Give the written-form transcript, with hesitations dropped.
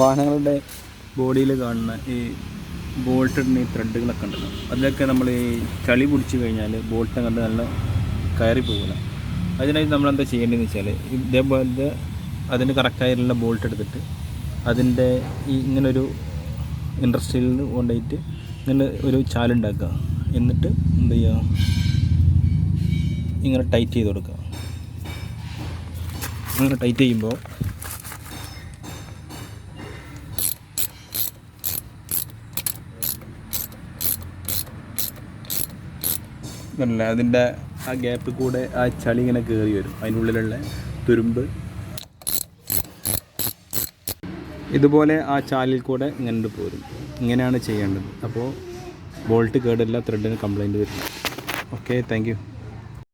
വാഹനങ്ങളുടെ ബോഡിയിൽ കാണുന്ന ഈ ബോൾട്ടിടുന്ന ഈ ത്രെഡുകളൊക്കെ ഉണ്ടല്ലോ, അതിലൊക്കെ നമ്മൾ ഈ ചളി പിടിച്ച് കഴിഞ്ഞാൽ ബോൾട്ട് അങ്ങോട്ട് നല്ല കയറി പോകില്ല. അതിനായിട്ട് നമ്മളെന്താ ചെയ്യേണ്ടതെന്ന് വെച്ചാൽ ഇതേപോലത്തെ അതിന് കറക്റ്റായിട്ടുള്ള ബോൾട്ട് എടുത്തിട്ട് അതിൻ്റെ ഈ ഇങ്ങനൊരു ഇൻഡസ്ട്രിയിൽ കൊണ്ടുപോയിട്ട് ഇങ്ങനെ ഒരു ചാലുണ്ടാക്കുക. എന്നിട്ട് എന്ത് ചെയ്യുക, ഇങ്ങനെ ടൈറ്റ് ചെയ്ത് കൊടുക്കുക. അങ്ങനെ ടൈറ്റ് ചെയ്യുമ്പോൾ അല്ല അതിൻ്റെ ആ ഗ്യാപ്പിൽ കൂടെ ആ ചളി ഇങ്ങനെ കയറി വരും. അതിനുള്ളിലുള്ള തുരുമ്പ് ഇതുപോലെ ആ ചാലിൽ കൂടെ ഇങ്ങനെ പോരും. ഇങ്ങനെയാണ് ചെയ്യേണ്ടത്. അപ്പോൾ ബോൾട്ട് കേടില്ല, ത്രെഡിന് കംപ്ലൈൻറ്റ് വരില്ല. Okay, thank you.